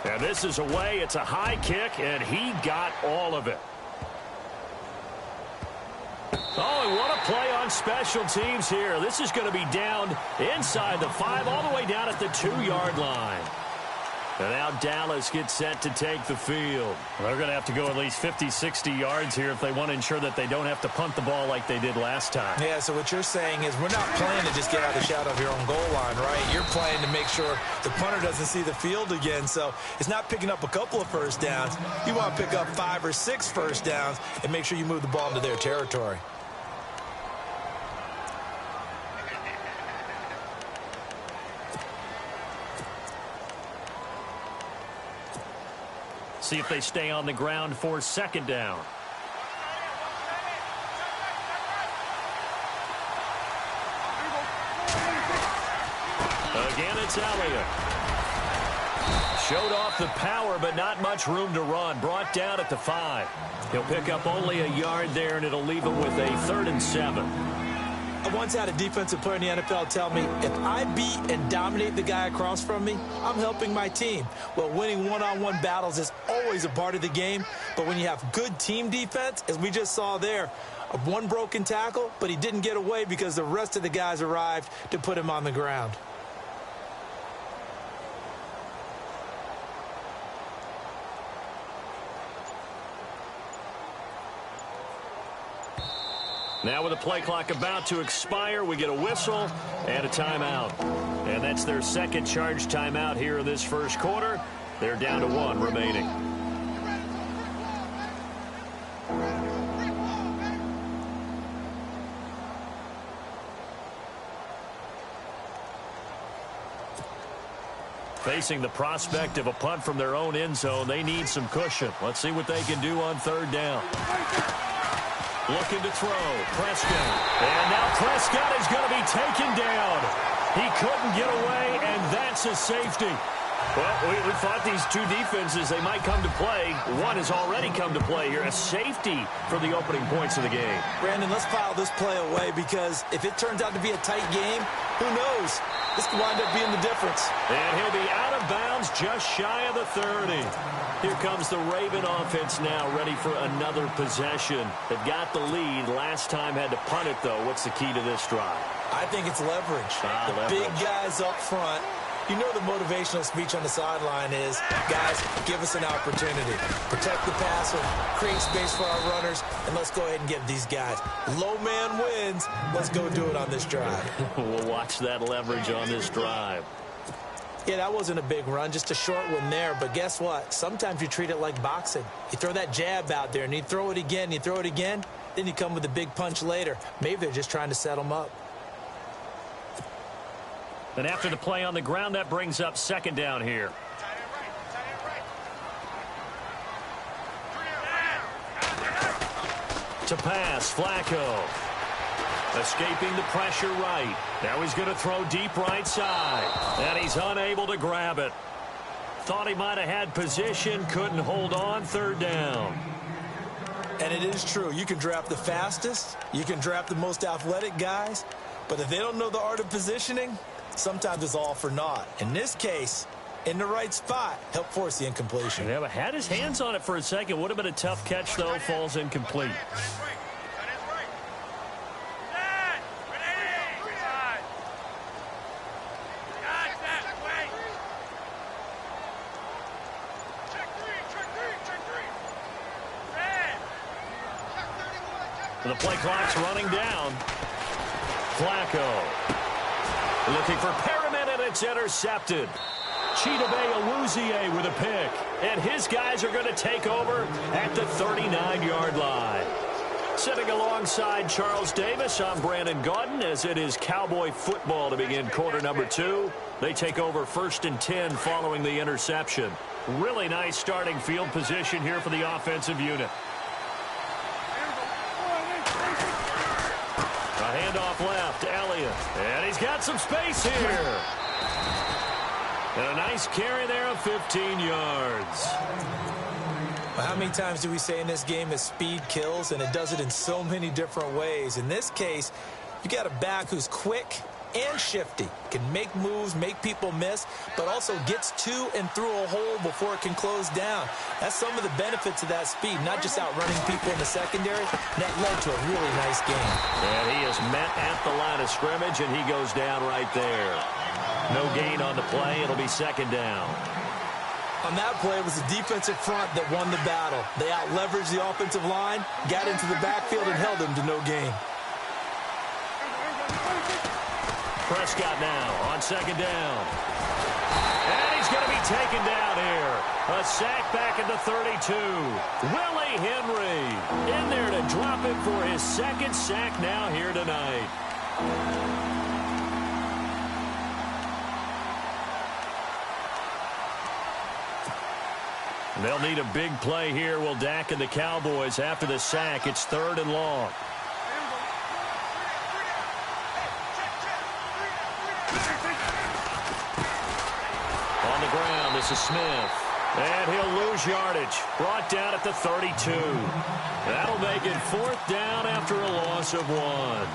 And this is away. It's a high kick, and he got all of it. Oh, and what a play on special teams here. This is going to be down inside the 5, all the way down at the 2-yard line. And now Dallas gets set to take the field. They're going to have to go at least 50, 60 yards here if they want to ensure that they don't have to punt the ball like they did last time. Yeah, so what you're saying is we're not playing to just get out of the shadow of your own goal line, right? You're playing to make sure the punter doesn't see the field again. So it's not picking up a couple of first downs. You want to pick up 5 or 6 first downs and make sure you move the ball into their territory. See if they stay on the ground for second down. Again, it's Elliott. Showed off the power, but not much room to run. Brought down at the 5. He'll pick up only a yard there, and it'll leave him with a 3rd and 7. I once had a defensive player in the NFL tell me, if I beat and dominate the guy across from me, I'm helping my team. Well, winning one-on-one battles is always a part of the game, but when you have good team defense, as we just saw there, one broken tackle, but he didn't get away because the rest of the guys arrived to put him on the ground. Now with the play clock about to expire, we get a whistle and a timeout. And that's their second charge timeout here in this first quarter. They're down to 1 remaining. Facing the prospect of a punt from their own end zone, they need some cushion. Let's see what they can do on 3rd down. Looking to throw. Prescott. And now Prescott is going to be taken down. He couldn't get away, and that's a safety. Well, we thought these two defenses, they might come to play. One has already come to play here. A safety for the opening points of the game. Brandon, let's file this play away because if it turns out to be a tight game, who knows? This could wind up being the difference. And he'll be out of bounds just shy of the 30. Here comes the Raven offense now, ready for another possession. They've got the lead. Last time had to punt it, though. What's the key to this drive? I think it's leverage. Leverage. Big guys up front. You know the motivational speech on the sideline is, guys, give us an opportunity. Protect the passer, create space for our runners, and let's go ahead and give these guys. Low man wins. Let's go do it on this drive. We'll watch that leverage on this drive. Yeah, that wasn't a big run, just a short one there. But guess what? Sometimes you treat it like boxing. You throw that jab out there, and you throw it again, you throw it again, then you come with a big punch later. Maybe they're just trying to set them up. And after the play on the ground, that brings up second down here. To pass, Flacco. Escaping the pressure right. Now he's going to throw deep right side. And he's unable to grab it. Thought he might have had position, couldn't hold on, 3rd down. And it is true. You can draft the fastest. You can draft the most athletic guys. But if they don't know the art of positioning, sometimes it's all for naught. In this case, in the right spot, help force the incompletion. Yeah, but had his hands on it for a second. Would have been a tough catch, though. Falls incomplete. The play clock's running down. Flacco. Looking for Perriman, and it's intercepted. Chidobe Awuzie with a pick. And his guys are going to take over at the 39-yard line. Sitting alongside Charles Davis, I'm Brandon Gaudin, as it is Cowboy football to begin quarter number 2. They take over 1st and 10 following the interception. Really nice starting field position here for the offensive unit. A handoff left, Elliott. And he's got some space here. And a nice carry there of 15 yards. Well, how many times do we say in this game that speed kills, and it does it in so many different ways? In this case, you got a back who's quick, and shifty. Can make moves, make people miss, but also gets to and through a hole before it can close down. That's some of the benefits of that speed, not just outrunning people in the secondary. That led to a really nice game. And he is met at the line of scrimmage, and he goes down right there. No gain on the play. It'll be second down. On that play, it was the defensive front that won the battle. They out-leveraged the offensive line, got into the backfield, and held them to no gain. Prescott now on second down. And he's going to be taken down here. A sack back at the 32. Willie Henry in there to drop it for his second sack now here tonight. They'll need a big play here, will Dak and the Cowboys after the sack. It's 3rd and long. On the ground, this is Smith. And he'll lose yardage. Brought down at the 32. That'll make it 4th down after a loss of 1.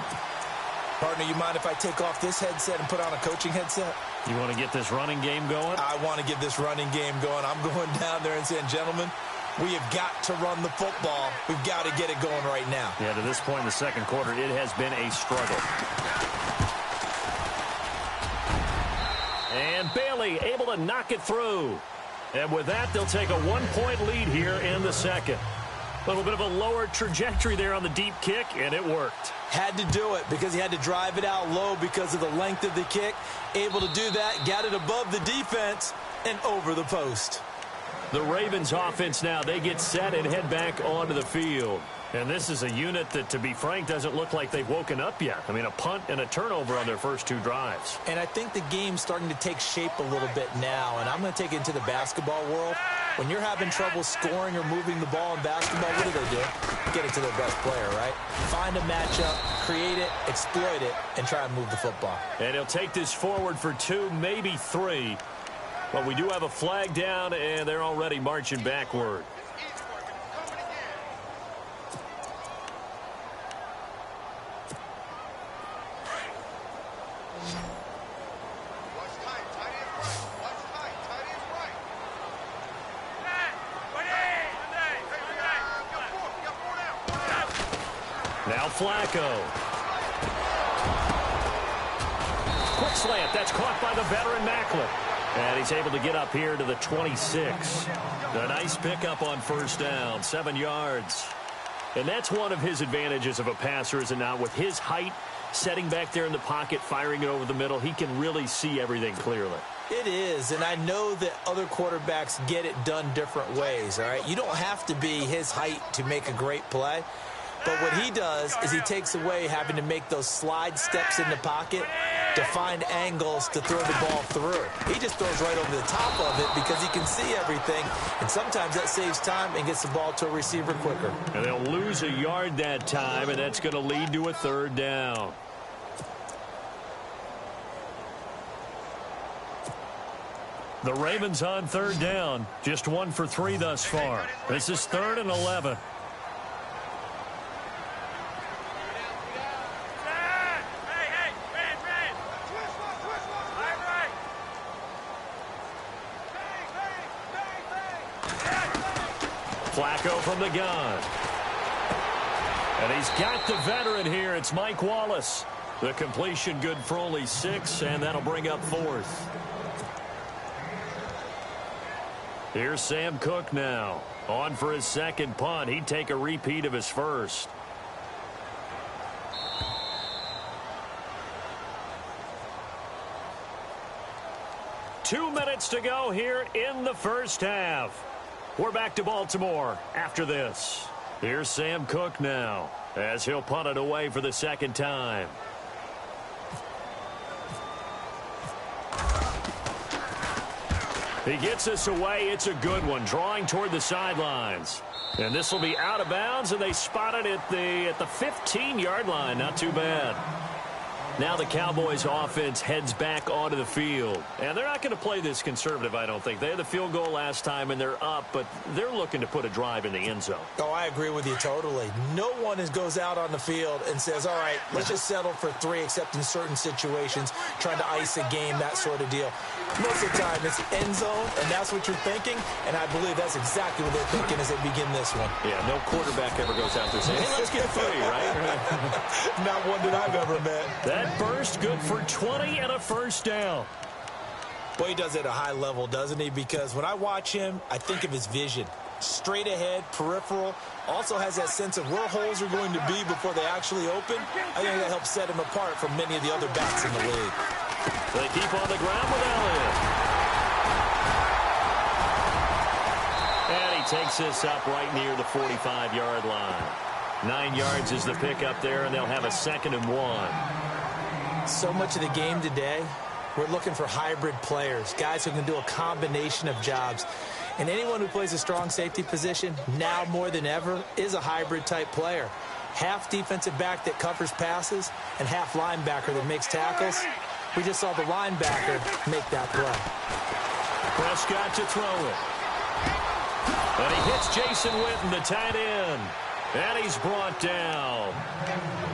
Partner, you mind if I take off this headset and put on a coaching headset? You want to get this running game going? I want to get this running game going. I'm going down there and saying, gentlemen, we have got to run the football. We've got to get it going right now. Yeah, to this point in the second quarter, it has been a struggle. And Bailey able to knock it through. And with that, they'll take a 1-point lead here in the second. A little bit of a lower trajectory there on the deep kick, and it worked. Had to do it because he had to drive it out low because of the length of the kick. Able to do that, got it above the defense and over the post. The Ravens offense now, they get set and head back onto the field. And this is a unit that, to be frank, doesn't look like they've woken up yet. I mean, a punt and a turnover on their first 2 drives. And I think the game's starting to take shape a little bit now, and I'm going to take it into the basketball world. When you're having trouble scoring or moving the ball in basketball, what do? Get it to their best player, right? Find a matchup, create it, exploit it, and try and move the football. And he'll take this forward for 2, maybe 3. But we do have a flag down, and they're already marching backward. Now Flacco. Quick slant. That's caught by the veteran Macklin. And he's able to get up here to the 26. A nice pickup on first down. 7 yards. And that's one of his advantages of a passer, is it not? With his height, setting back there in the pocket, firing it over the middle, he can really see everything clearly. It is, and I know that other quarterbacks get it done different ways, all right? You don't have to be his height to make a great play. But what he does is he takes away having to make those slide steps in the pocket to find angles to throw the ball through. He just throws right over the top of it because he can see everything, and sometimes that saves time and gets the ball to a receiver quicker. And they'll lose a yard that time, and that's going to lead to a 3rd down. The Ravens on 3rd down. Just 1 for 3 thus far. This is 3rd and 11. Flacco from the gun. And he's got the veteran here. It's Mike Wallace. The completion good for only 6, and that'll bring up 4th. Here's Sam Cook now. On for his second punt. He'd take a repeat of his first. Two minutes to go here in the first half. We're back to Baltimore after this. Here's Sam Cook now as he'll punt it away for the second time. He gets this away. It's a good one, drawing toward the sidelines. And this will be out of bounds, and they spot it at the 15-yard line. Not too bad. Now the Cowboys offense heads back onto the field. And they're not going to play this conservative, I don't think. They had the field goal last time, and they're up, but they're looking to put a drive in the end zone. Oh, I agree with you totally. No one goes out on the field and says, all right, let's just settle for 3, except in certain situations, trying to ice a game, that sort of deal. Most of the time, it's end zone, and that's what you're thinking, and I believe that's exactly what they're thinking as they begin this one. Yeah, no quarterback ever goes out there saying, hey, let's get 3, right? Not one that I've ever met. That burst good for 20 and a first down. Boy, he does it at a high level, doesn't he? Because when I watch him, I think of his vision. Straight ahead, peripheral, also has that sense of where holes are going to be before they actually open. I think that helps set him apart from many of the other backs in the league. They keep on the ground with Elliott. And he takes this up right near the 45-yard line. 9 yards is the pick up there, and they'll have a 2nd and 1. So much of the game today, we're looking for hybrid players, guys who can do a combination of jobs. And anyone who plays a strong safety position, now more than ever, is a hybrid-type player. Half defensive back that covers passes and half linebacker that makes tackles. We just saw the linebacker make that play. Prescott to throw it. And he hits Jason Witten, the tight end. And he's brought down.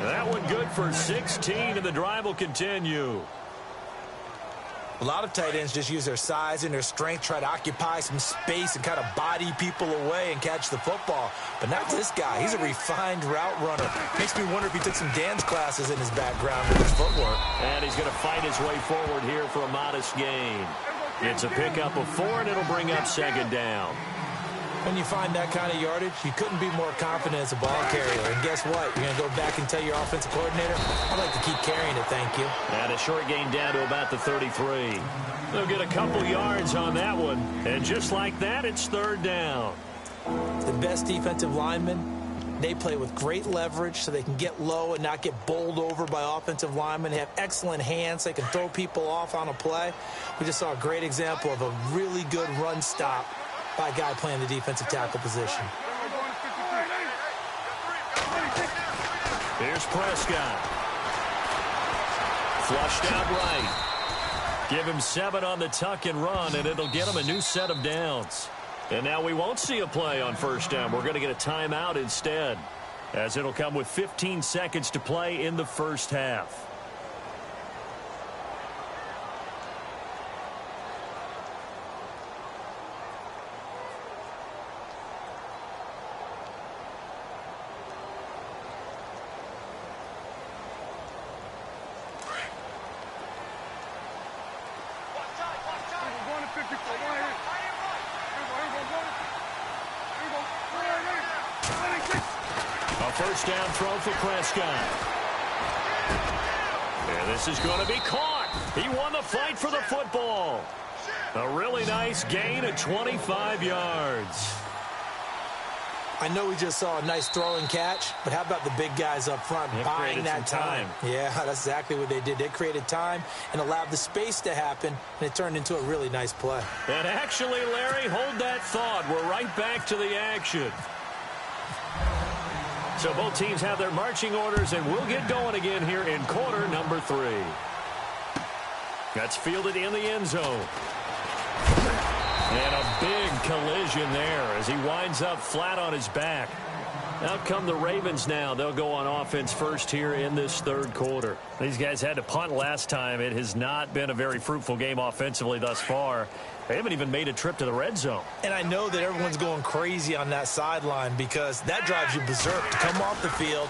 That one good for 16, and the drive will continue. A lot of tight ends just use their size and their strength, try to occupy some space and kind of body people away and catch the football. But not this guy. He's a refined route runner. Makes me wonder if he took some dance classes in his background with his footwork. And he's going to fight his way forward here for a modest gain. It's a pickup of 4, and it'll bring up 2nd down. When you find that kind of yardage, you couldn't be more confident as a ball carrier. And guess what? You're going to go back and tell your offensive coordinator, I'd like to keep carrying it, thank you. And a short gain down to about the 33. They'll get a couple yards on that one. And just like that, it's 3rd down. The best defensive linemen, they play with great leverage so they can get low and not get bowled over by offensive linemen. They have excellent hands. They can throw people off on a play. We just saw a great example of a really good run stop by a guy playing the defensive tackle position. Here's Prescott. Flushed out right. Give him 7 on the tuck and run, and it'll get him a new set of downs. And now we won't see a play on 1st down. We're going to get a timeout instead, as it'll come with 15 seconds to play in the 1st half. First down throw for Prescott. And this is going to be caught. He won the fight for the football. A really nice gain of 25 yards. I know we just saw a nice throw and catch, but how about the big guys up front buying that time? Yeah, that's exactly what they did. They created time and allowed the space to happen, and it turned into a really nice play. And actually, Larry, hold that thought. We're right back to the action. So both teams have their marching orders, and we'll get going again here in quarter number 3. That's fielded in the end zone. And a big collision there as he winds up flat on his back. Out come the Ravens now. They'll go on offense first here in this 3rd quarter. These guys had to punt last time. It has not been a very fruitful game offensively thus far. They haven't even made a trip to the red zone. And I know that everyone's going crazy on that sideline because that drives you berserk to come off the field,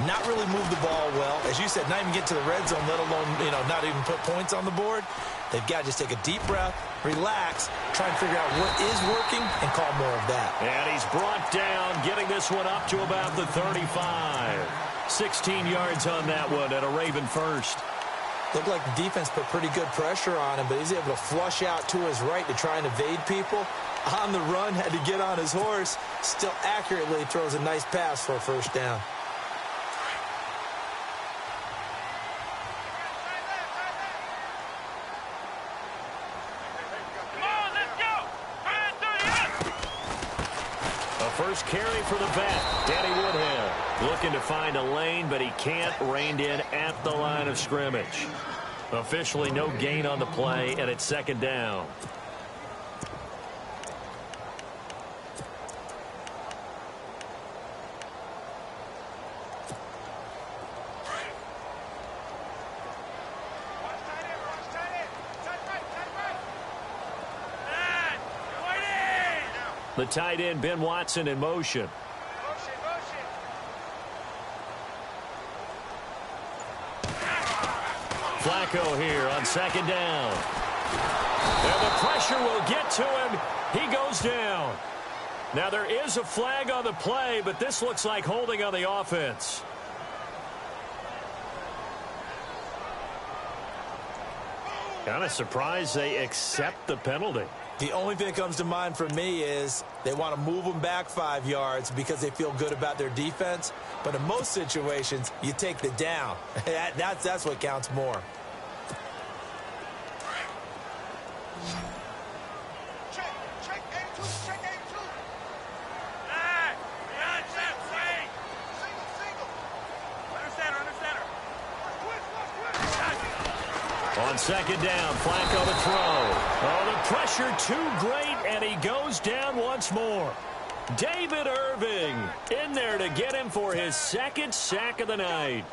not really move the ball well. As you said, not even get to the red zone, let alone, not even put points on the board. They've got to just take a deep breath, relax, try and figure out what is working, and call more of that. And he's brought down, getting this one up to about the 35. 16 yards on that one at a Raven first. Looked like the defense put pretty good pressure on him, but he's able to flush out to his right to try and evade people. On the run, had to get on his horse. Still accurately throws a nice pass for a 1st down. A first carry for the vet, Danny Woodhead. Looking to find a lane, but he can't. Reined in at the line of scrimmage. Officially no gain on the play, and it's second down. The tight end, Ben Watson, in motion. Flacco here on second down. And the pressure will get to him. He goes down. Now there is a flag on the play, but this looks like holding on the offense. Kind of surprised they accept the penalty. The only thing that comes to mind for me is they want to move them back 5 yards because they feel good about their defense. But in most situations, you take the down. That's what counts more. On second down, Flacco to throw. Oh, the pressure too great, and he goes down once more. David Irving in there to get him for his second sack of the night.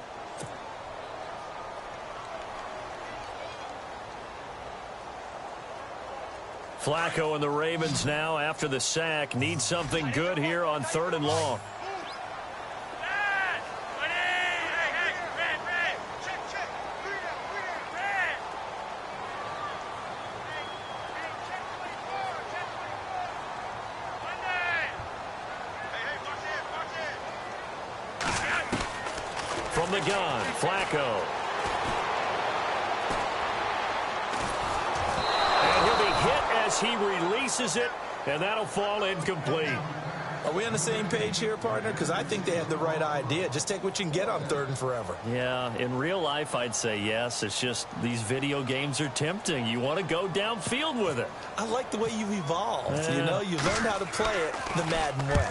Flacco and the Ravens now, after the sack, need something good here on 3rd and long. From the gun, Flacco. And he'll be hit as he releases it, and that'll fall incomplete. Are we on the same page here, partner? Because I think they have the right idea. Just take what you can get on 3rd and forever. Yeah, in real life, I'd say yes. It's just these video games are tempting. You want to go downfield with it. I like the way you've evolved. You know, you've learned how to play it the Madden way.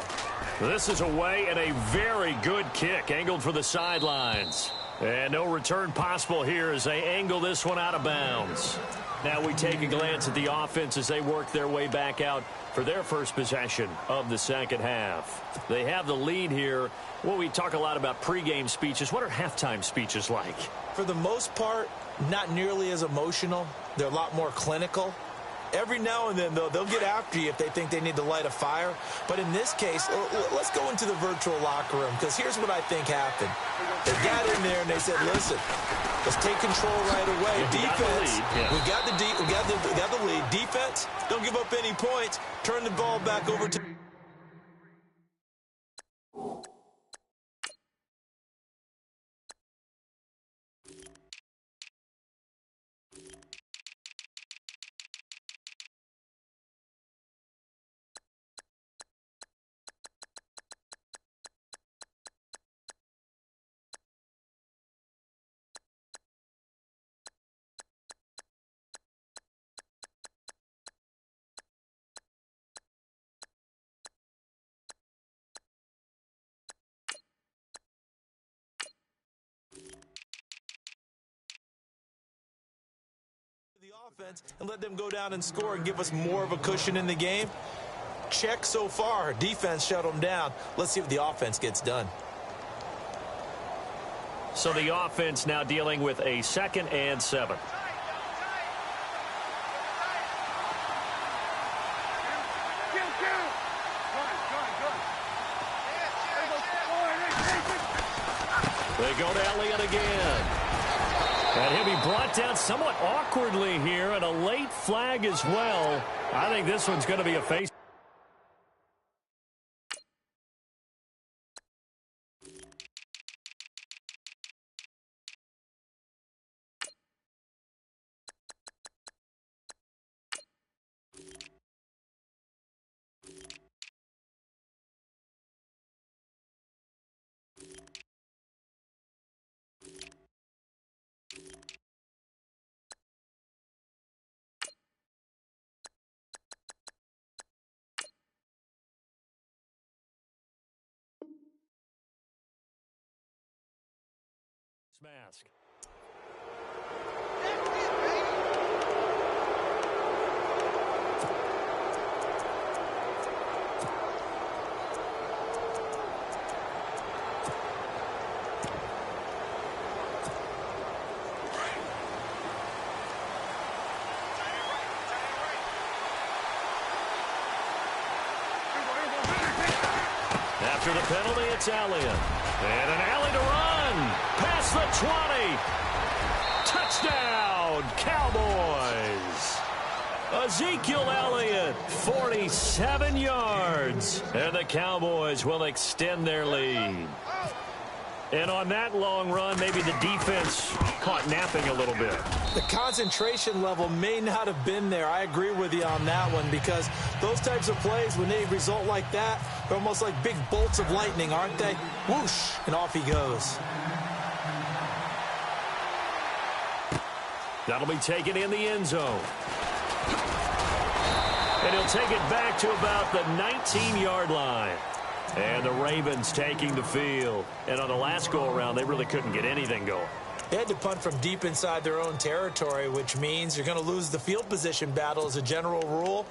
This is away and a very good kick angled for the sidelines. And no return possible here as they angle this one out of bounds. Now we take a glance at the offense as they work their way back out for their first possession of the second half. They have the lead here. Well, we talk a lot about pregame speeches. What are halftime speeches like? For the most part, not nearly as emotional. They're a lot more clinical. Every now and then, though, they'll get after you if they think they need to light a fire. But in this case, let's go into the virtual locker room, because here's what I think happened. They got in there and they said, listen, let's take control right away. Defense, we got the lead. Defense, don't give up any points. Turn the ball back over to... offense and let them go down and score and give us more of a cushion in the game. Check so far. Defense shut them down. Let's see if the offense gets done. So the offense now dealing with a 2nd and 7. They go to Elliott again. And he'll be brought down somewhat awkwardly here, and a late flag as well. I think this one's going to be a face. mask. After the penalty, it's Elliott. And an alley to run. Past the 20. Touchdown, Cowboys. Ezekiel Elliott, 47 yards. And the Cowboys will extend their lead. And on that long run, maybe the defense caught napping a little bit. The concentration level may not have been there. I agree with you on that one, because those types of plays, when they result like that, they're almost like big bolts of lightning, aren't they? Whoosh, and off he goes. That'll be taken in the end zone. And he'll take it back to about the 19-yard line. And the Ravens taking the field. And on the last go-around, they really couldn't get anything going. They had to punt from deep inside their own territory, which means you're going to lose the field position battle as a general rule.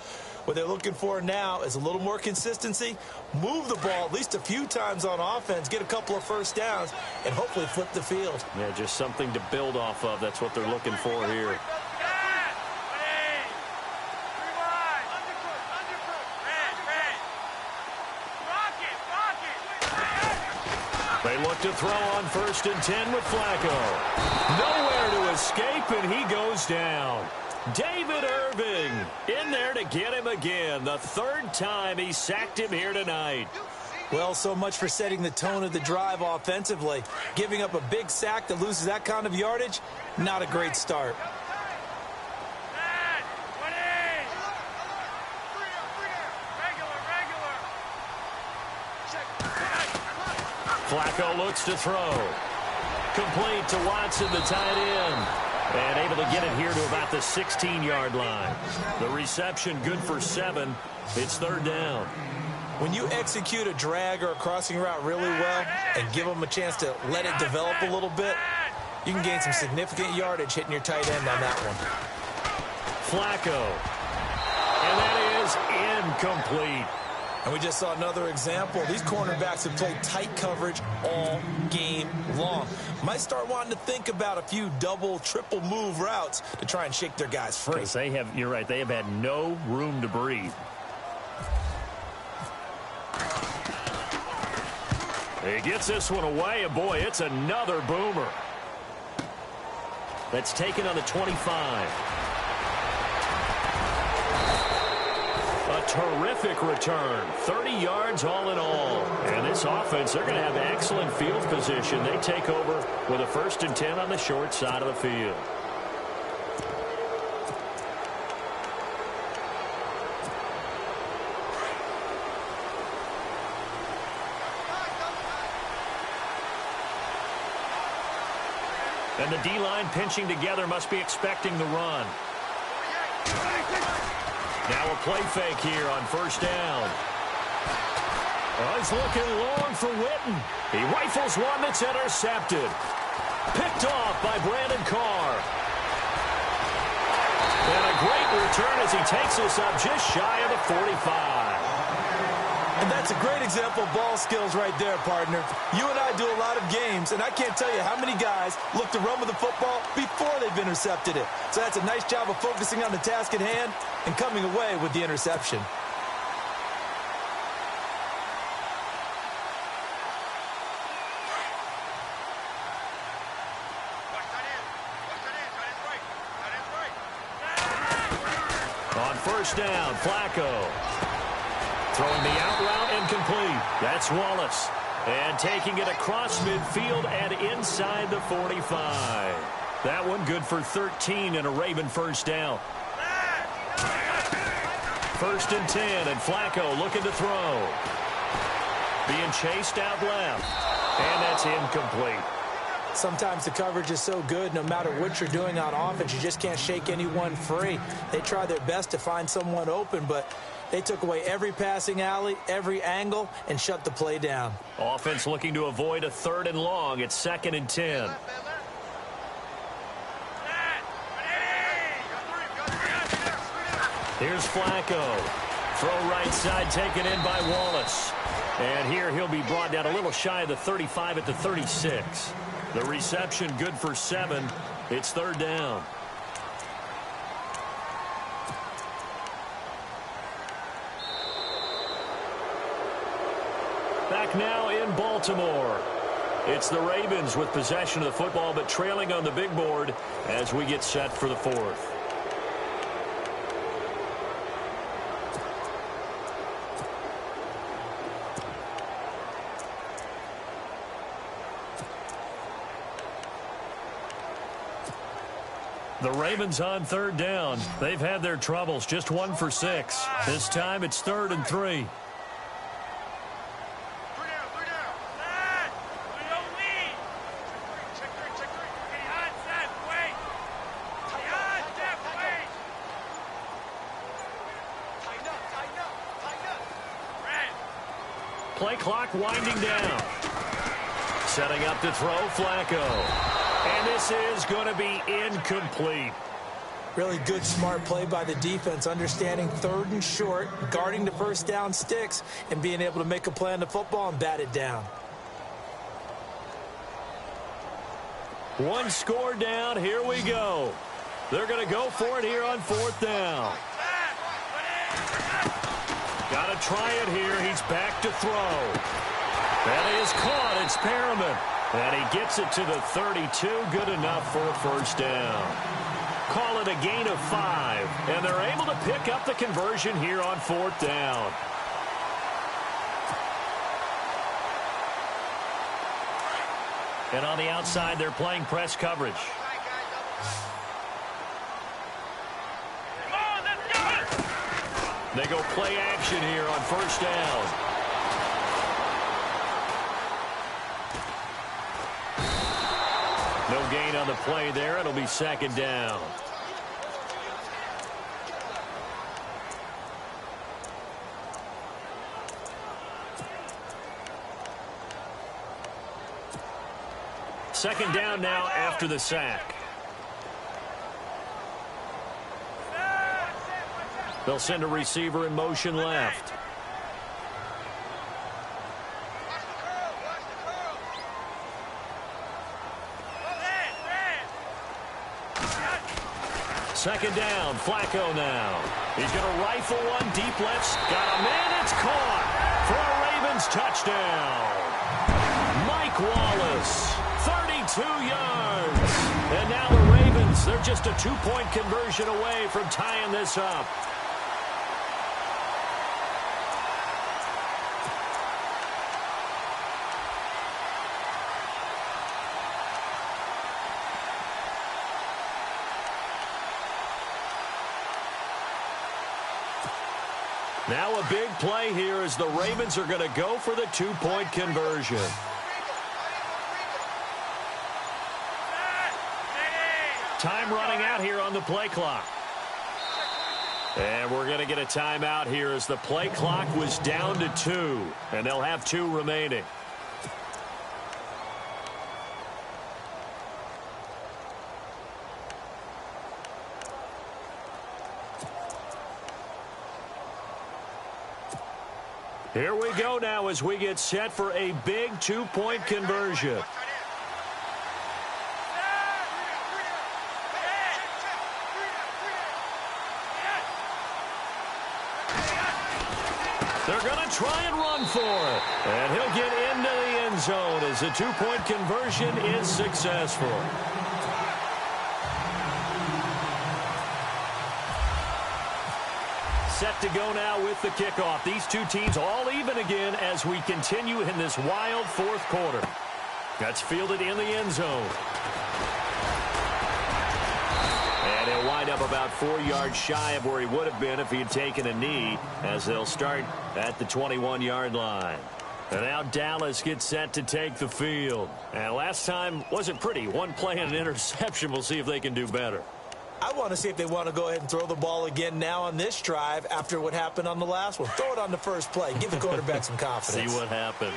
What they're looking for now is a little more consistency, move the ball at least a few times on offense, get a couple of first downs, and hopefully flip the field. Yeah, just something to build off of. That's what they're looking for here. They look to throw on 1st and 10 with Flacco. Nowhere to escape, and he goes down. David Irving in there to get him again. The third time he sacked him here tonight. Well, so much for setting the tone of the drive offensively. Giving up a big sack that loses that kind of yardage, not a great start. Flacco looks to throw. Complete to Watson, the tight end. And able to get it here to about the 16-yard line. The reception good for 7. It's 3rd down. When you execute a drag or a crossing route really well and give them a chance to let it develop a little bit, you can gain some significant yardage hitting your tight end on that one. Flacco. And that is incomplete. And we just saw another example. These cornerbacks have played tight coverage all game long. Might start wanting to think about a few double, triple move routes to try and shake their guys free. Because you're right, they have had no room to breathe. He gets this one away, and boy, it's another boomer. That's taken on the 25. A terrific return. 30 yards all in all. And this offense, they're going to have excellent field position. They take over with a 1st and 10 on the short side of the field. And the D-line pinching together must be expecting the run. Now a play fake here on 1st down. Oh, he's looking long for Witten. He rifles one that's intercepted. Picked off by Brandon Carr. And a great return as he takes us up just shy of the 45. And that's a great example of ball skills right there, partner. You and I do a lot of games, and I can't tell you how many guys look to run with the football before they've intercepted it. So that's a nice job of focusing on the task at hand and coming away with the interception. On 1st down, Flacco. Throwing the out route incomplete. That's Wallace. And taking it across midfield and inside the 45. That one good for 13 and a Raven 1st down. 1st and 10, and Flacco looking to throw. Being chased out left. And that's incomplete. Sometimes the coverage is so good, no matter what you're doing on offense, you just can't shake anyone free. They try their best to find someone open, but they took away every passing alley, every angle, and shut the play down. Offense looking to avoid a 3rd and long. It's 2nd and 10. Here's Flacco. Throw right side taken in by Wallace. And here he'll be brought down a little shy of the 35 at the 36. The reception good for 7. It's third down. Back now in Baltimore. It's the Ravens with possession of the football, but trailing on the big board as we get set for the fourth. The Ravens on third down. They've had their troubles, just 1 for 6. This time it's 3rd and 3. Play clock winding down. Setting up to throw, Flacco. And this is going to be incomplete. Really good, smart play by the defense, understanding 3rd and short, guarding the first down sticks, and being able to make a play on the football and bat it down. One score down. Here we go. They're going to go for it here on 4th down. Got to try it here. He's back to throw. That is caught. It's Perriman. And he gets it to the 32. Good enough for a first down. Call it a gain of 5. And they're able to pick up the conversion here on 4th down. And on the outside, they're playing press coverage. They go play action here on first down. No gain on the play there. It'll be 2nd down. Second down now after the sack. They'll send a receiver in motion left. Second down, Flacco now. He's going to rifle one deep left. Got a man, it's caught for a Ravens touchdown. Mike Wallace, 32 yards. And now the Ravens, they're just a 2-point conversion away from tying this up. Now a big play here as the Ravens are going to go for the 2-point conversion. Time running out here on the play clock. And we're going to get a timeout here as the play clock was down to 2. And they'll have 2 remaining. Here we go now as we get set for a big 2-point conversion. They're going to try and run for it. And he'll get into the end zone as the 2-point conversion is successful. Set to go now with the kickoff. These two teams all even again as we continue in this wild 4th quarter. That's fielded in the end zone. And he'll wind up about 4 yards shy of where he would have been if he had taken a knee, as they'll start at the 21-yard line. And now Dallas gets set to take the field. And last time wasn't pretty. One play and an interception. We'll see if they can do better. I want to see if they want to go ahead and throw the ball again now on this drive after what happened on the last one. Throw it on the first play. Give the quarterback some confidence. See what happens.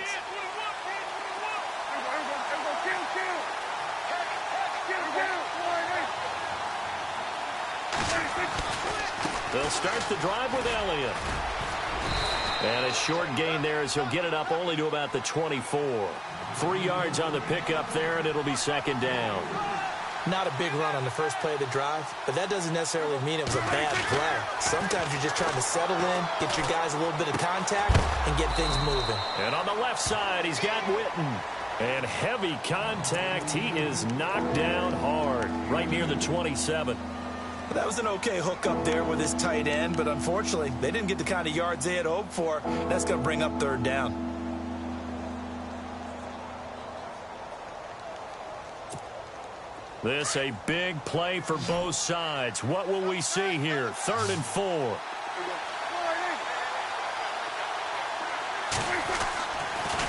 They'll start the drive with Elliott. And a short gain there as he'll get it up only to about the 24. 3 yards on the pickup there, and it'll be second down. Not a big run on the first play of the drive, but that doesn't necessarily mean it was a bad play. Sometimes you're just trying to settle in, get your guys a little bit of contact, and get things moving. And on the left side, he's got Witten. And heavy contact. He is knocked down hard right near the 27. That was an okay hook up there with his tight end, but unfortunately, they didn't get the kind of yards they had hoped for. That's going to bring up third down. This a big play for both sides. What will we see here? 3rd and 4.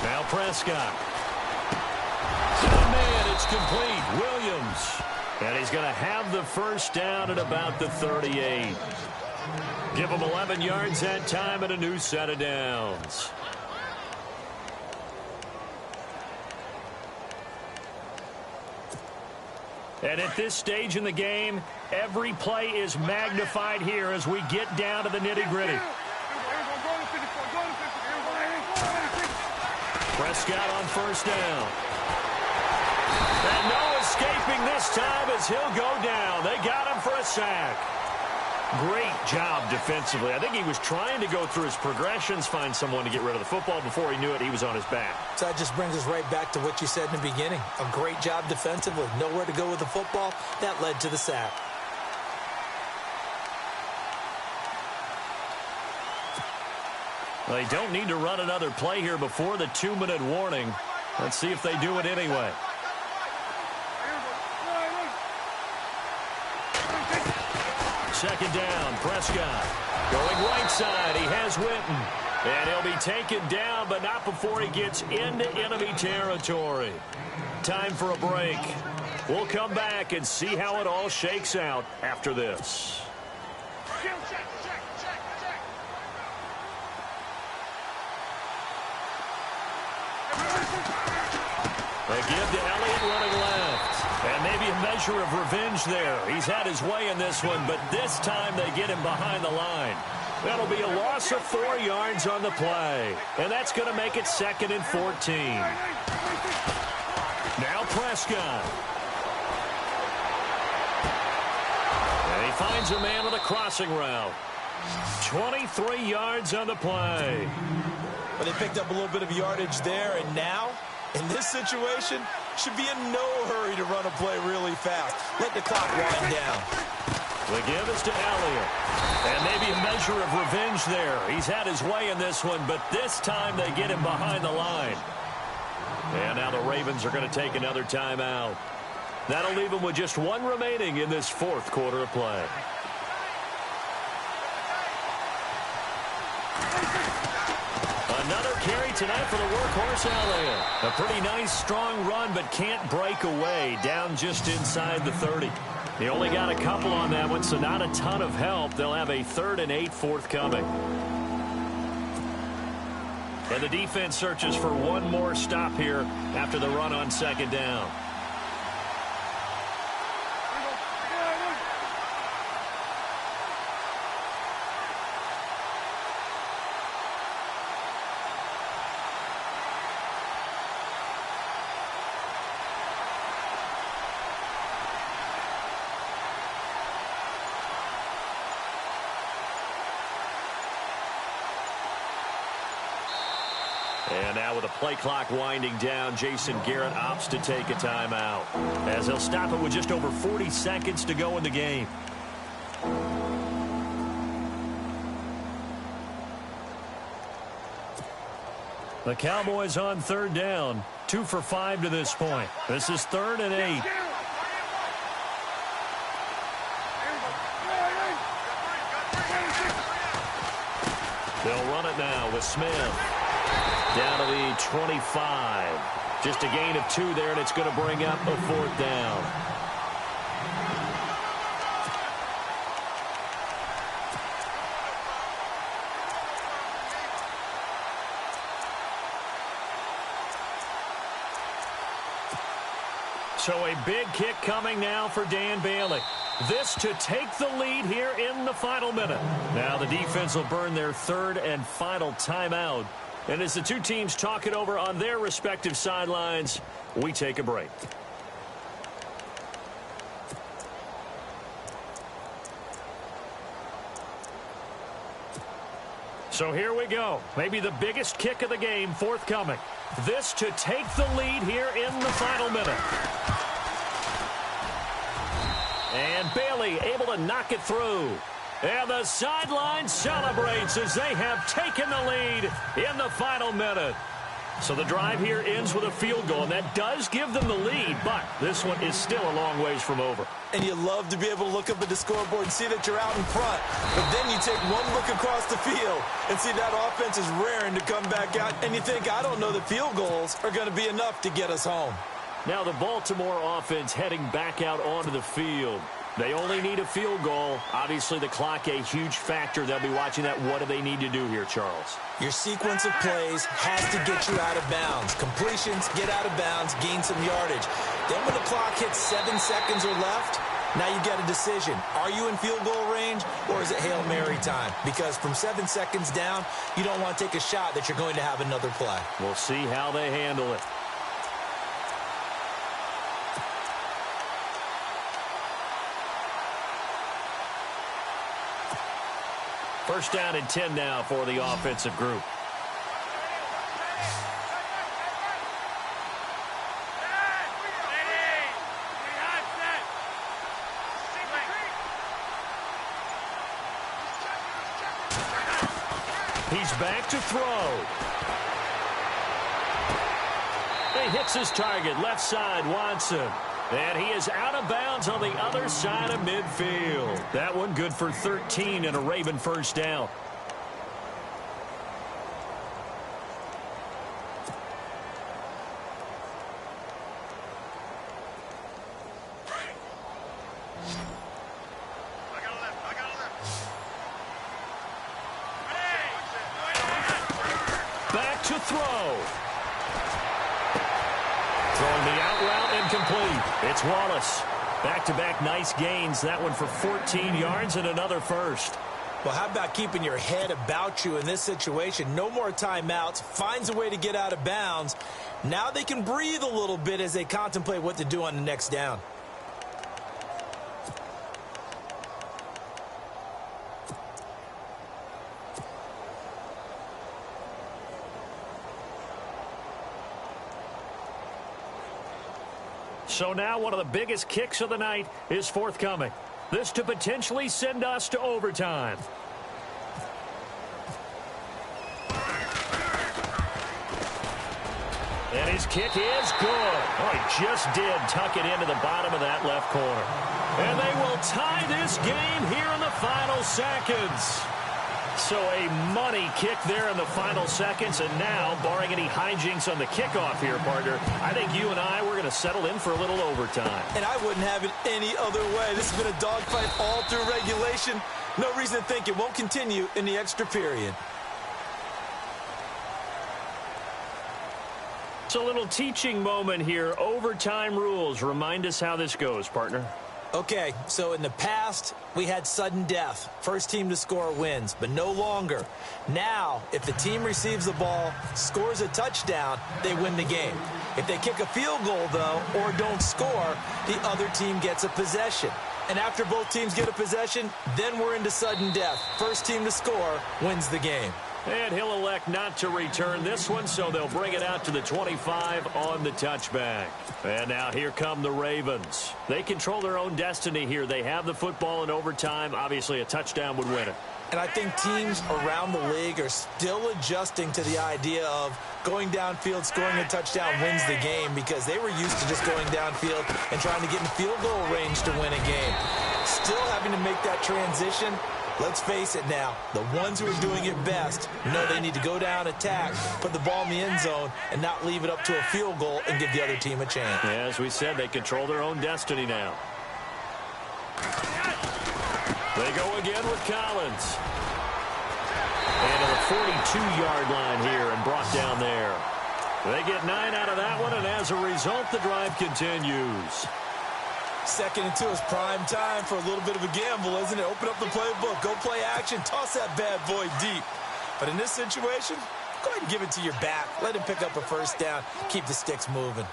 Now Prescott. Man, it's complete. Williams. And he's going to have the first down at about the 38. Give him 11 yards that time and a new set of downs. And at this stage in the game, every play is magnified here as we get down to the nitty-gritty. Prescott on first down. And no escaping this time as he'll go down. They got him for a sack. Great job defensively. I think he was trying to go through his progressions, find someone to get rid of the football. Before he knew it, he was on his back. So that just brings us right back to what you said in the beginning. A great job defensively. Nowhere to go with the football. That led to the sack. They don't need to run another play here before the 2-minute warning. Let's see if they do it anyway. Second down, Prescott. Going right side, he has Witten. And he'll be taken down, but not before he gets into enemy territory. Time for a break. We'll come back and see how it all shakes out after this. They give to Elliott running left. And maybe a measure of revenge there. He's had his way in this one, but this time they get him behind the line. That'll be a loss of 4 yards on the play. And that's going to make it 2nd and 14. Now Prescott. And he finds a man on the crossing route. 23 yards on the play. But they picked up a little bit of yardage there, and now, in this situation, should be in no hurry to run a play really fast. Let the clock wind down. The give is to Elliott. And maybe a measure of revenge there. He's had his way in this one, but this time they get him behind the line. And now the Ravens are going to take another timeout. That'll leave them with just 1 remaining in this 4th quarter of play. Another carry tonight for the workhorse Elliott. A pretty nice, strong run, but can't break away. Down just inside the 30. He only got a couple on that one, so not a ton of help. They'll have a 3rd and 8 forthcoming. And the defense searches for one more stop here after the run on 2nd down. And now with the play clock winding down, Jason Garrett opts to take a timeout, as he'll stop it with just over 40 seconds to go in the game. The Cowboys on 3rd down, 2 for 5 to this point. This is 3rd and 8. They'll run it now with Smith. Down to the 25. Just a gain of 2 there, and it's going to bring up a 4th down. So a big kick coming now for Dan Bailey. This to take the lead here in the final minute. Now the defense will burn their third and final timeout. And as the two teams talk it over on their respective sidelines, we take a break. So here we go. Maybe the biggest kick of the game forthcoming. This to take the lead here in the final minute. And Bailey able to knock it through. And the sideline celebrates as they have taken the lead in the final minute. So the drive here ends with a field goal, and that does give them the lead, but this one is still a long ways from over. And you love to be able to look up at the scoreboard and see that you're out in front. But then you take one look across the field and see that offense is raring to come back out. And you think, I don't know that field goals are going to be enough to get us home. Now the Baltimore offense heading back out onto the field. They only need a field goal. Obviously, the clock a huge factor. They'll be watching that. What do they need to do here, Charles? Your sequence of plays has to get you out of bounds. Completions, get out of bounds, gain some yardage. Then when the clock hits 7 seconds or left, now you get a decision. Are you in field goal range, or is it Hail Mary time? Because from 7 seconds down, you don't want to take a shot that you're going to have another play. We'll see how they handle it. First down and 10 now for the offensive group. He's back to throw. He hits his target, left side, Watson. And he is out of bounds on the other side of midfield. That one good for 13 and a Raven first down. Back to throw. Throwing the out route incomplete. It's Wallace. Back-to-back nice gains. That one for 14 yards and another first. Well, how about keeping your head about you in this situation? No more timeouts. Finds a way to get out of bounds. Now they can breathe a little bit as they contemplate what to do on the next down. So now one of the biggest kicks of the night is forthcoming. This to potentially send us to overtime. And his kick is good. Oh, he just did tuck it into the bottom of that left corner. And they will tie this game here in the final seconds. So a money kick there in the final seconds, and now, barring any hijinks on the kickoff here, partner, I think you and I, we're going to settle in for a little overtime. And I wouldn't have it any other way. This has been a dogfight all through regulation. No reason to think it won't continue in the extra period. It's a little teaching moment here. Overtime rules. Remind us how this goes, partner. Okay, so in the past, we had sudden death. First team to score wins, but no longer. Now, if the team receives the ball, scores a touchdown, they win the game. If they kick a field goal, though, or don't score, the other team gets a possession. And after both teams get a possession, then we're into sudden death. First team to score wins the game. And he'll elect not to return this one, so they'll bring it out to the 25 on the touchback. And now here come the Ravens. They control their own destiny here. They have the football in overtime. Obviously, a touchdown would win it. And I think teams around the league are still adjusting to the idea of going downfield, scoring a touchdown wins the game, because they were used to just going downfield and trying to get in field goal range to win a game. Still having to make that transition. Let's face it now, the ones who are doing it best know they need to go down, attack, put the ball in the end zone, and not leave it up to a field goal and give the other team a chance. Yeah, as we said, they control their own destiny now. They go again with Collins. And to the 42-yard line here and brought down there. They get 9 out of that one, and as a result, the drive continues. Second and 2 is prime time for a little bit of a gamble, isn't it? Open up the playbook, go play action, toss that bad boy deep. But in this situation, go ahead and give it to your back. Let him pick up a first down. Keep the sticks moving.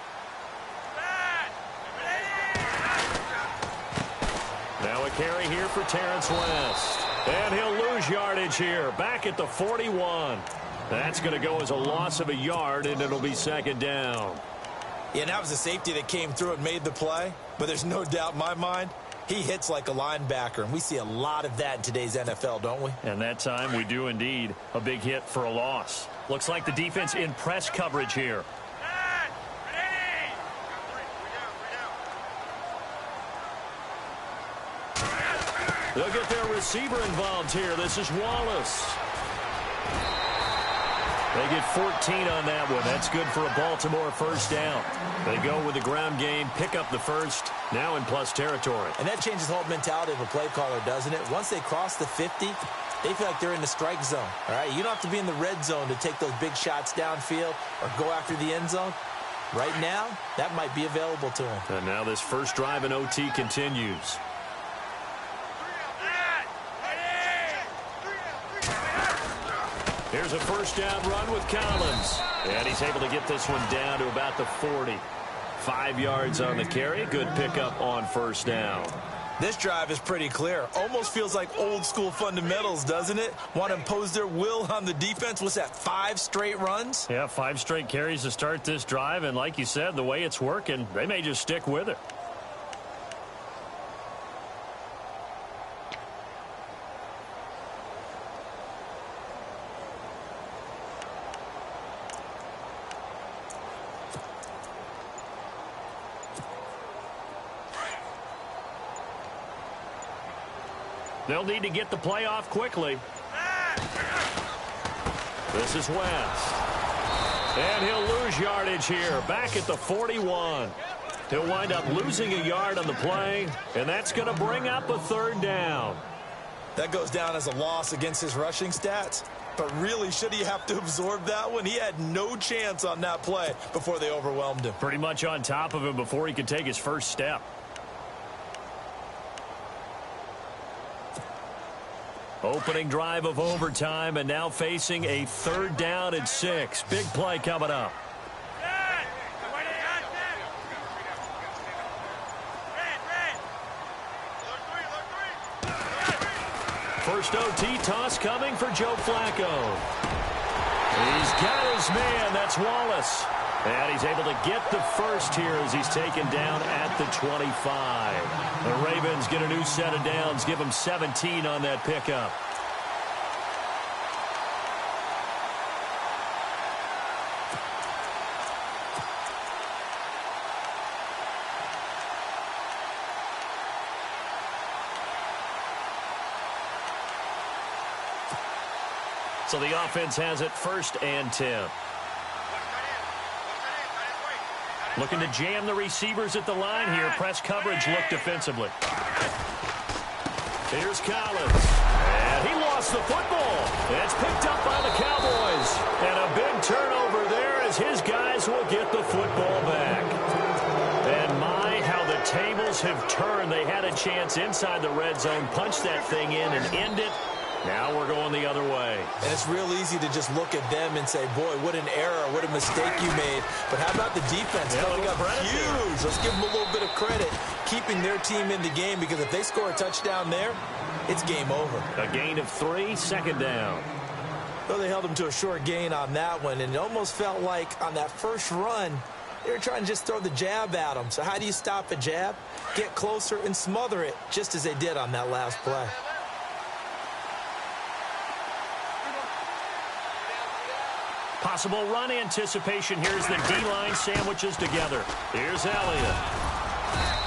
Now a carry here for Terrence West. And he'll lose yardage here. Back at the 41. That's going to go as a loss of a yard, and it'll be second down. Yeah, that was a safety that came through and made the play. But there's no doubt in my mind, he hits like a linebacker. And we see a lot of that in today's NFL, don't we? And that time we do indeed. A big hit for a loss. Looks like the defense in press coverage here. They'll get their receiver involved here. This is Wallace. They get 14 on that one. That's good for a Baltimore first down. They go with the ground game, pick up the first, now in plus territory. And that changes the whole mentality of a play caller, doesn't it? Once they cross the 50, they feel like they're in the strike zone. All right, you don't have to be in the red zone to take those big shots downfield or go after the end zone. Right now, that might be available to them. And now this first drive in OT continues. Here's a first down run with Collins. And he's able to get this one down to about the 40. 5 yards on the carry. Good pickup on first down. This drive is pretty clear. Almost feels like old school fundamentals, doesn't it? Want to impose their will on the defense. What's that, 5 straight runs? Yeah, 5 straight carries to start this drive. And like you said, the way it's working, they may just stick with it. They'll need to get the play off quickly. This is West. And he'll lose yardage here. Back at the 41. He'll wind up losing a yard on the play, and that's going to bring up a third down. That goes down as a loss against his rushing stats. But really, should he have to absorb that one? He had no chance on that play before they overwhelmed him. Pretty much on top of him before he could take his first step. Opening drive of overtime, and now facing a third down and 6. Big play coming up. First OT toss coming for Joe Flacco. He's got his man. That's Wallace. And he's able to get the first here as he's taken down at the 25. The Ravens get a new set of downs, give them 17 on that pickup. So the offense has it 1st and 10. Looking to jam the receivers at the line here. Press coverage look defensively. Here's Collins. And he lost the football. It's picked up by the Cowboys. And a big turnover there as his guys will get the football back. And my, how the tables have turned. They had a chance inside the red zone, punch that thing in and end it. Now we're going the other way. And it's real easy to just look at them and say, boy, what an error, what a mistake you made. But how about the defense coming up huge? Let's give them a little bit of credit, keeping their team in the game, because if they score a touchdown there, it's game over. A gain of 3, second down. Though they held them to a short gain on that one, and it almost felt like on that first run, they were trying to just throw the jab at them. So how do you stop a jab? Get closer and smother it, just as they did on that last play. Possible run anticipation. Here's the D-line sandwiches together. Here's Elliott.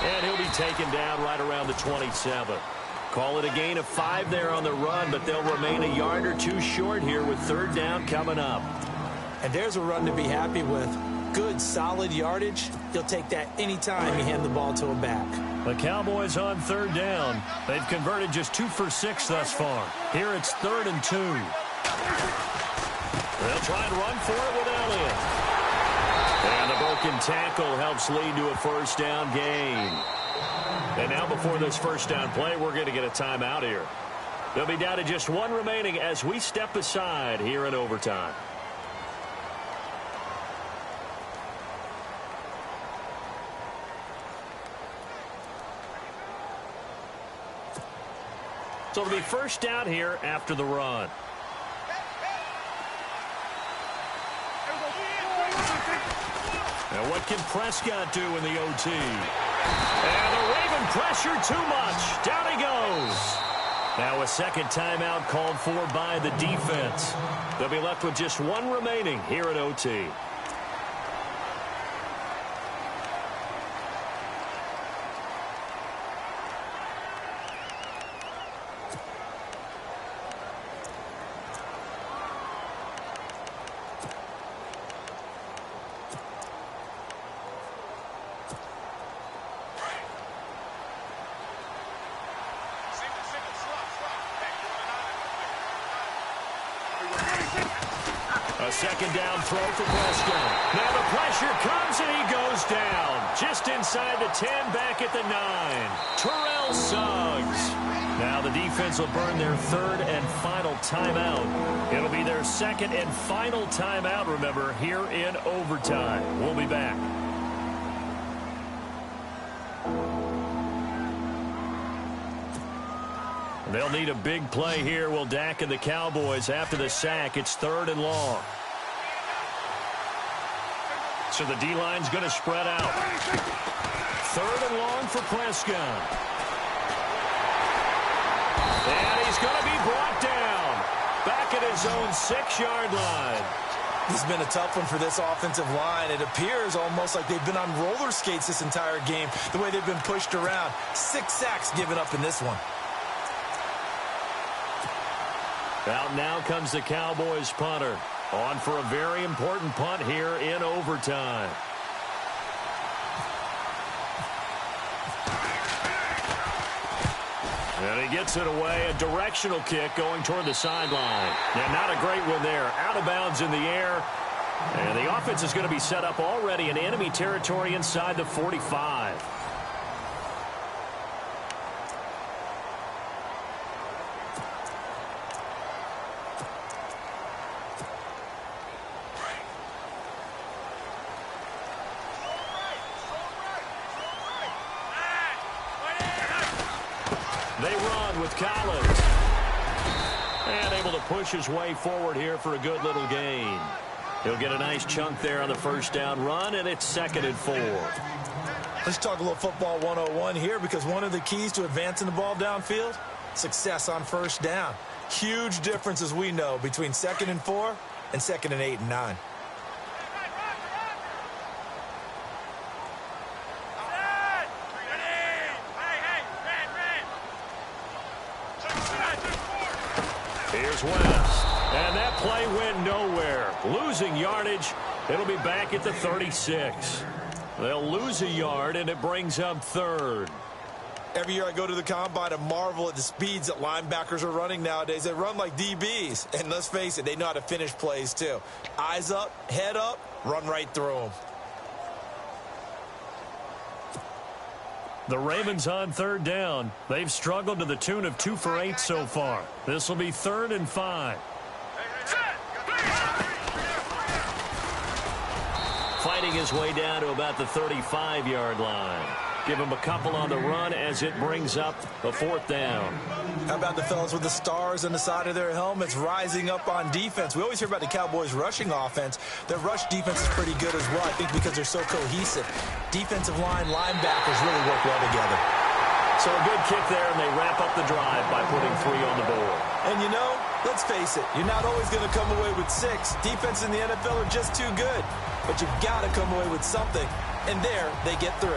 And he'll be taken down right around the 27. Call it a gain of 5 there on the run, but they'll remain a yard or 2 short here with third down coming up. And there's a run to be happy with. Good, solid yardage. He'll take that anytime you hand the ball to a back. The Cowboys on third down. They've converted just 2 for 6 thus far. Here it's 3rd and 2. They'll try and run for it with Elliott. And the broken tackle helps lead to a first down gain. And now before this first down play, we're going to get a timeout here. They'll be down to just one remaining as we step aside here in overtime. So it'll be first down here after the run. Now what can Prescott do in the OT? And the Raven pressure too much. Down he goes. Now a second timeout called for by the defense. They'll be left with just one remaining here at OT. A second down throw for Prescott. Now the pressure comes and he goes down. Just inside the 10, back at the 9. Terrell Suggs. Now the defense will burn their third and final timeout. It'll be their second and final timeout, remember, here in overtime. We'll be back. They'll need a big play here. Will Dak and the Cowboys after the sack. It's third and long. So the D-line's going to spread out. Third and long for Prescott. And he's going to be brought down. Back at his own 6-yard line. This has been a tough one for this offensive line. It appears almost like they've been on roller skates this entire game, the way they've been pushed around. 6 sacks given up in this one. Out now comes the Cowboys punter. On for a very important punt here in overtime. And he gets it away. A directional kick going toward the sideline. Yeah, not a great one there. Out of bounds in the air. And the offense is going to be set up already in enemy territory inside the 45. They run with Collins. And able to push his way forward here for a good little gain. He'll get a nice chunk there on the first down run, and it's 2nd and 4. Let's talk a little football 101 here, because one of the keys to advancing the ball downfield, success on first down. Huge difference, as we know, between 2nd and 4 and 2nd and 8 and 9. Here's West. And that play went nowhere. Losing yardage. It'll be back at the 36. They'll lose a yard, and it brings up 3rd. Every year I go to the combine and marvel at the speeds that linebackers are running nowadays. They run like DBs. And let's face it, they know how to finish plays too. Eyes up, head up, run right through them. The Ravens on 3rd down. They've struggled to the tune of 2 for 8 so far. This will be 3rd and 5. Fighting his way down to about the 35-yard line. Give him a couple on the run as it brings up the 4th down. How about the fellas with the stars on the side of their helmets rising up on defense? We always hear about the Cowboys' rushing offense. Their rush defense is pretty good as well, I think, because they're so cohesive. Defensive line, linebackers really work well together. So a good kick there, and they wrap up the drive by putting 3 on the board. And you know, let's face it, you're not always going to come away with 6. Defense in the NFL are just too good. But you've got to come away with something. And there, they get 3.